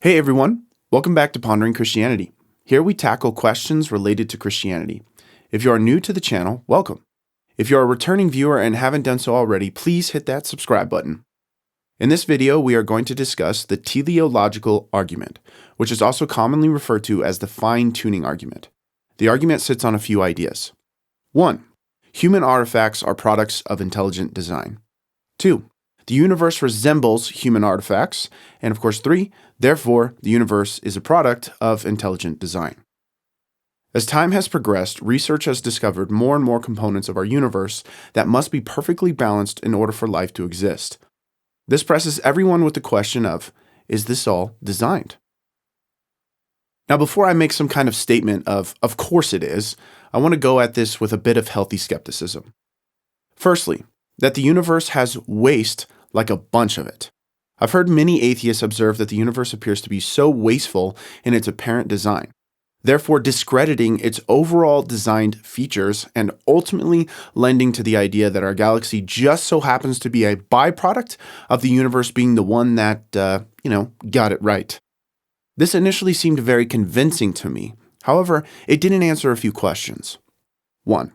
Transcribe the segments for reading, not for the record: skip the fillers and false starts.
Hey everyone, welcome back to Pondering Christianity. Here we tackle questions related to Christianity. If you are new to the channel, welcome. If you are a returning viewer and haven't done so already, please hit that subscribe button. In this video, we are going to discuss the teleological argument, which is also commonly referred to as the fine-tuning argument. The argument sits on a few ideas. 1. Human artifacts are products of intelligent design. 2. The universe resembles human artifacts. And of course, 3. Therefore, the universe is a product of intelligent design. As time has progressed, research has discovered more and more components of our universe that must be perfectly balanced in order for life to exist. This presses everyone with the question of, is this all designed? Now, before I make some kind of statement of course it is, I want to go at this with a bit of healthy skepticism. Firstly, that the universe has waste like a bunch of it. I've heard many atheists observe that the universe appears to be so wasteful in its apparent design, therefore discrediting its overall designed features and ultimately lending to the idea that our galaxy just so happens to be a byproduct of the universe being the one that, got it right. This initially seemed very convincing to me. However, it didn't answer a few questions. 1.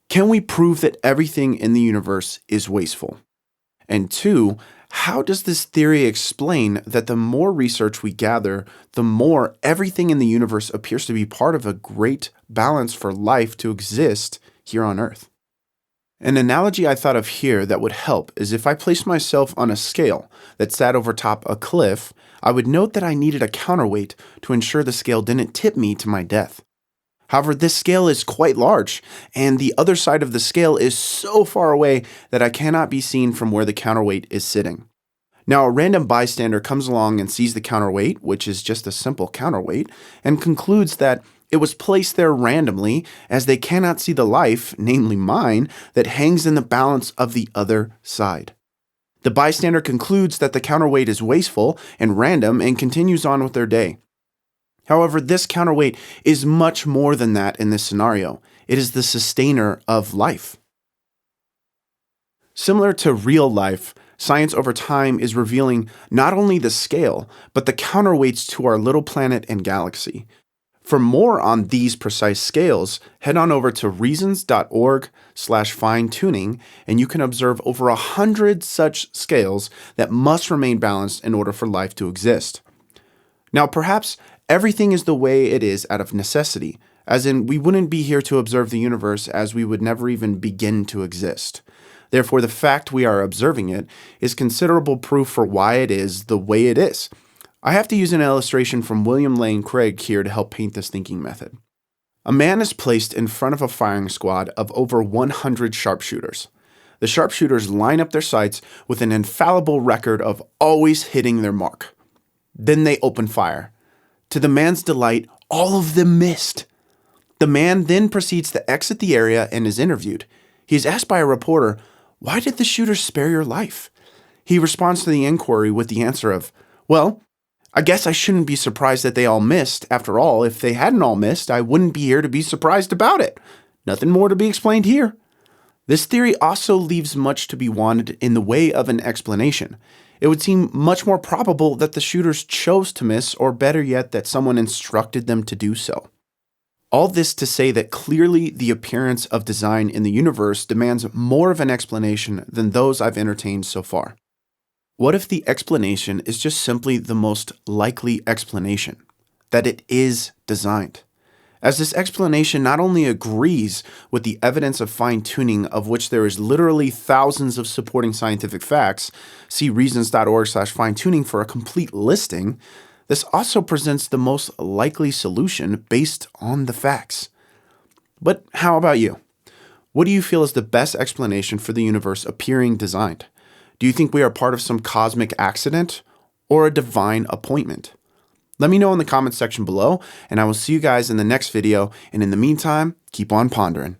Can we prove that everything in the universe is wasteful? And 2, how does this theory explain that the more research we gather, the more everything in the universe appears to be part of a great balance for life to exist here on Earth? An analogy I thought of here that would help is if I placed myself on a scale that sat over top a cliff, I would note that I needed a counterweight to ensure the scale didn't tip me to my death. However, this scale is quite large, and the other side of the scale is so far away that I cannot be seen from where the counterweight is sitting. Now, a random bystander comes along and sees the counterweight, which is just a simple counterweight, and concludes that it was placed there randomly as they cannot see the life, namely mine, that hangs in the balance of the other side. The bystander concludes that the counterweight is wasteful and random and continues on with their day. However, this counterweight is much more than that in this scenario. It is the sustainer of life. Similar to real life, science over time is revealing not only the scale, but the counterweights to our little planet and galaxy. For more on these precise scales, head on over to reasons.org/fine-tuning, and you can observe over 100 such scales that must remain balanced in order for life to exist. Now, perhaps everything is the way it is out of necessity, as in we wouldn't be here to observe the universe as we would never even begin to exist. Therefore, the fact we are observing it is considerable proof for why it is the way it is. I have to use an illustration from William Lane Craig here to help paint this thinking method. A man is placed in front of a firing squad of over 100 sharpshooters. The sharpshooters line up their sights with an infallible record of always hitting their mark. Then they open fire. To the man's delight, all of them missed. The man then proceeds to exit the area and is interviewed. He is asked by a reporter, "Why did the shooters spare your life?" He responds to the inquiry with the answer of, "Well, I guess I shouldn't be surprised that they all missed. After all, if they hadn't all missed, I wouldn't be here to be surprised about it. Nothing more to be explained here." This theory also leaves much to be wanted in the way of an explanation. It would seem much more probable that the shooters chose to miss, or better yet, that someone instructed them to do so. All this to say that clearly the appearance of design in the universe demands more of an explanation than those I've entertained so far. What if the explanation is just simply the most likely explanation, that it is designed? As this explanation not only agrees with the evidence of fine-tuning, of which there is literally thousands of supporting scientific facts, see reasons.org/fine-tuning for a complete listing, this also presents the most likely solution based on the facts. But how about you? What do you feel is the best explanation for the universe appearing designed? Do you think we are part of some cosmic accident or a divine appointment? Let me know in the comments section below, and I will see you guys in the next video. And in the meantime, keep on pondering.